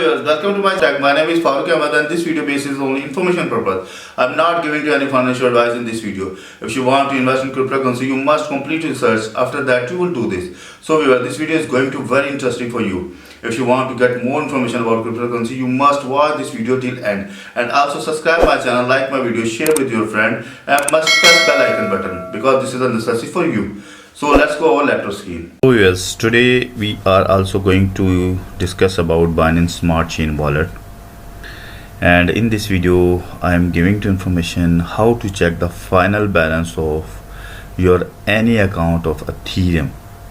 viewers, welcome to my channel. My name is Farooq Ahmed and this video basis only information purpose. I'm not giving you any financial advice in this video. If you want to invest in cryptocurrency, you must complete research. After that, you will do this. So viewers, this video is going to be very interesting for you. If you want to get more information about cryptocurrency, you must watch this video till end. And also subscribe my channel, like my video, share with your friend, and must press bell icon button because this is a necessity for you. So let's go over laptop screen. So yes, today we are also going to discuss about Binance Smart Chain wallet, and in this video I am giving you information how to check the final balance of your any account of Ethereum.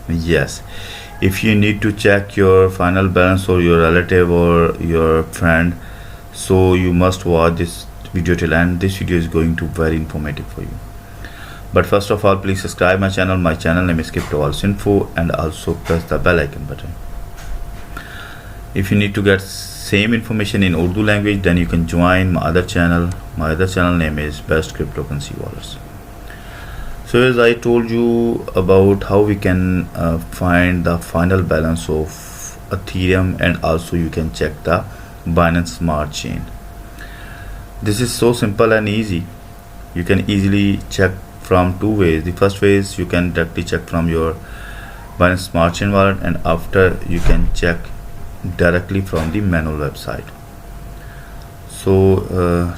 Yes, if you need to check your final balance or your relative or your friend, so you must watch this video till end. This video is going to be very informative for you. But first of all, please subscribe my channel. My channel name is Crypto and also press the bell icon button. If you need to get same information in Urdu language, then you can join my other channel. My other channel name is Best Cryptocurrency Wallets. So as I told you about how we can find the final balance of Ethereum, and also you can check the Binance Smart Chain. This is so simple and easy. You can easily check from two ways. The first way is you can directly check from your Binance Smart Chain wallet, and after you can check directly from the manual website. So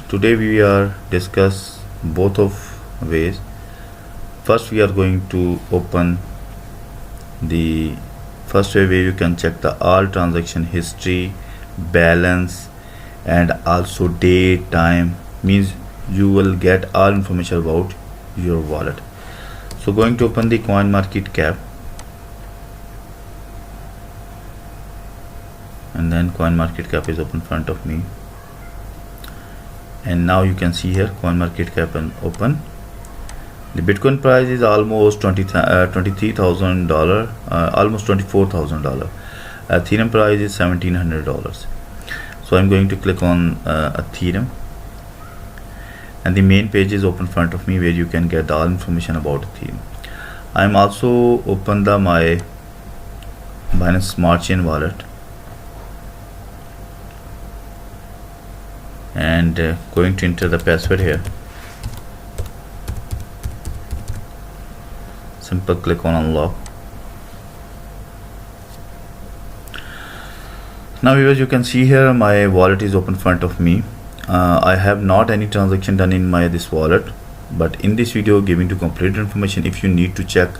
today we are discuss both of ways. First we are going to open the first way where you can check the all transaction history, balance, and also date, time. Means you will get all information about your wallet. So going to open the coin market cap, and then coin market cap is open in front of me, and now you can see here coin market cap and open. The Bitcoin price is almost $23,000, almost $24,000. Ethereum price is $1,700. So I'm going to click on Ethereum, and the main page is open in front of me where you can get all information about Ethereum. I'm also open my Binance Smart Chain wallet, and going to enter the password here. Simple click on unlock. Now viewers, you can see here my wallet is open in front of me. I have not any transaction done in this wallet, but in this video giving to complete information. If you need to check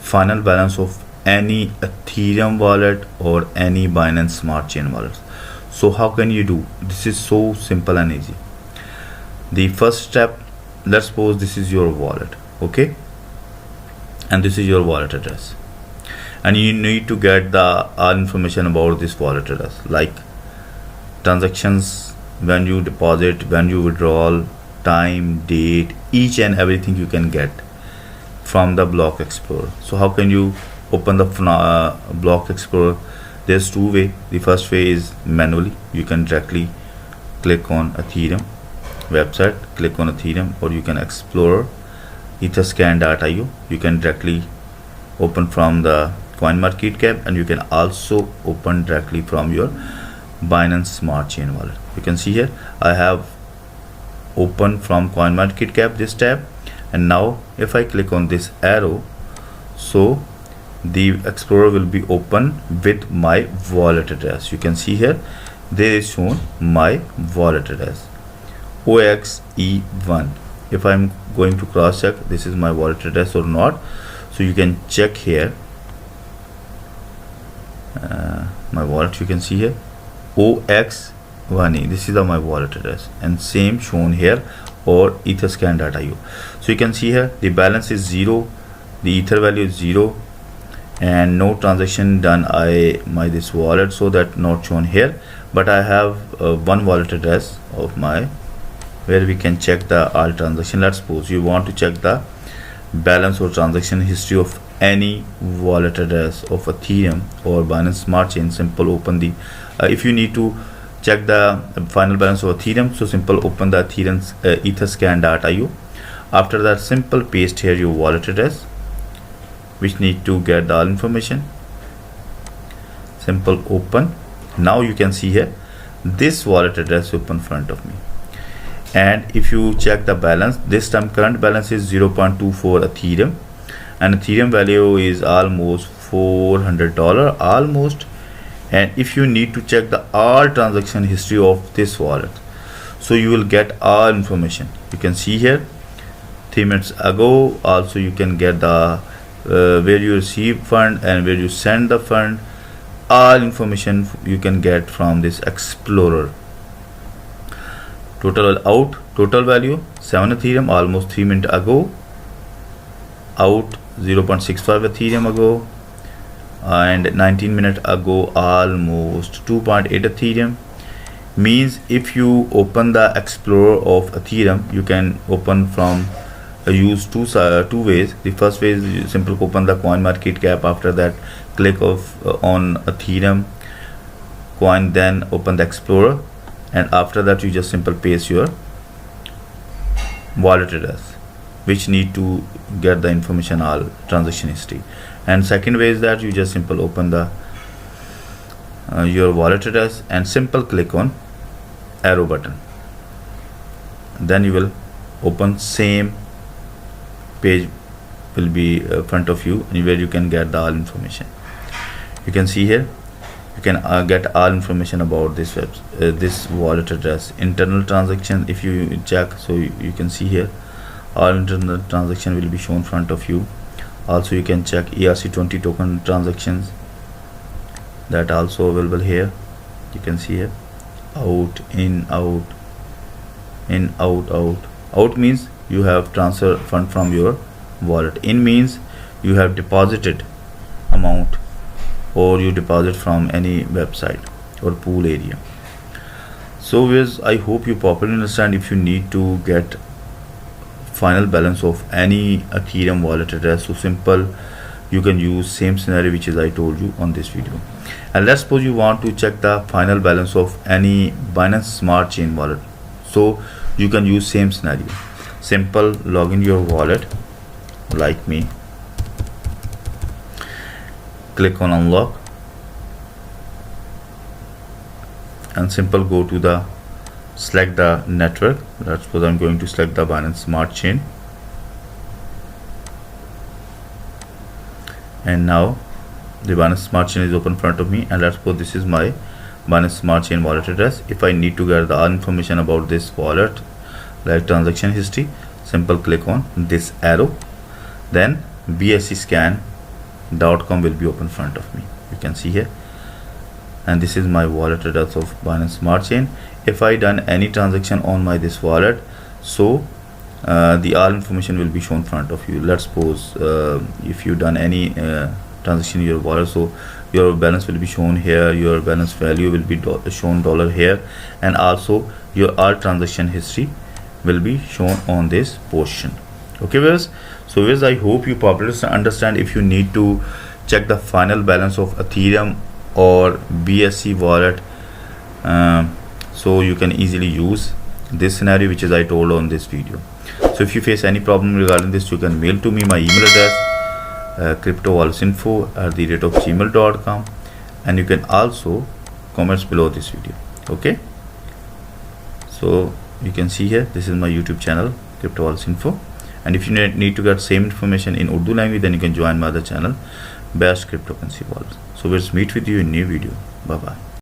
final balance of any Ethereum wallet or any Binance Smart Chain wallet, so how can you do this? Is so simple and easy. The first step, let's suppose this is your wallet, okay, and this is your wallet address, and you need to get the all information about this wallet address, like transactions, when you deposit, when you withdraw, time, date, each and everything you can get from the Block Explorer. So how can you open the Block Explorer? There's two ways. The first way is manually. You can directly click on Ethereum website, click on Ethereum, or you can explore etherscan.io. You can directly open from the coin market cap, and you can also open directly from your Binance Smart Chain wallet. You can see here I have opened from coin market cap this tab, and now if I click on this arrow, so the Explorer will be open with my wallet address. You can see here there is shown my wallet address OXE1. If I'm going to cross check this is my wallet address or not, so you can check here my wallet. You can see here OX1E, this is my wallet address, and same shown here, or etherscan.io. so you can see here the balance is 0, the ether value is 0, and no transaction done this wallet, so that not shown here. But I have one wallet address of my where we can check the all transaction. Let's suppose you want to check the balance or transaction history of any wallet address of Ethereum or Binance Smart Chain. Simple open the if you need to check the final balance of Ethereum, so simple open the Ethereum etherscan.io. After that, simple paste here your wallet address, which need to get the all information. Simple open Now you can see here this wallet address open in front of me, and if you check the balance, this time current balance is 0.24 Ethereum, and Ethereum value is almost $400 almost. And if you need to check the all transaction history of this wallet, so you will get all information. You can see here 3 minutes ago. Also you can get the where you receive fund and where you send the fund. All information you can get from this explorer. Total value 7 Ethereum almost 3 minutes ago, out 0.65 Ethereum ago, and 19 minutes ago almost 2.8 Ethereum. Means if you open the explorer of Ethereum, you can open from use two ways. The first way is you simply open the coin market cap. After that, click on Ethereum coin, then open the explorer, and after that you just simply paste your wallet address, which need to get the information all transaction history. And second way is that you just simple open the your wallet address and simple click on arrow button, then you will open same page will be front of you, where you can get the all information. You can see here you can get all information about this this wallet address. Internal transaction, if you check, so you can see here all internal transaction will be shown front of you. Also you can check Erc20 token transactions, that also available here. You can see here out, in, out, in, out means you have transfer fund from your wallet. In means you have deposited amount, or you deposit from any website or pool area. So viewers, I hope you properly understand. If you need to get final balance of any Ethereum wallet address, so simple you can use same scenario which is I told you on this video. And let's suppose you want to check the final balance of any Binance Smart chain wallet, so you can use same scenario. Simple log in your wallet like me, click on unlock, and simple go to the select the network. Let's suppose I'm going to select the Binance Smart chain, and now the Binance Smart chain is open in front of me, and let's suppose this is my Binance Smart chain wallet address. If I need to get the all information about this wallet like transaction history, simple click on this arrow, then BSC scan.com will be open in front of me. You can see here, and this is my wallet address of Binance Smart chain. If I done any transaction on my this wallet, so the all information will be shown in front of you. Let's suppose if you done any transaction in your wallet, so your balance will be shown here, your balance value will be shown dollar here, and also your all transaction history will be shown on this portion. Okay viewers, so viewers, I hope you properly understand. If you need to check the final balance of Ethereum or BSC wallet, so you can easily use this scenario which is I told on this video. So if you face any problem regarding this, you can mail to me. My email address cryptowalletsinfo@gmail.com, and you can also comments below this video. Okay, so you can see here this is my YouTube channel cryptowalletsinfo, and if you need to get same information in Urdu language, then you can join my other channel Best Cryptocurrency Wallets. So we'll meet with you in new video. Bye bye.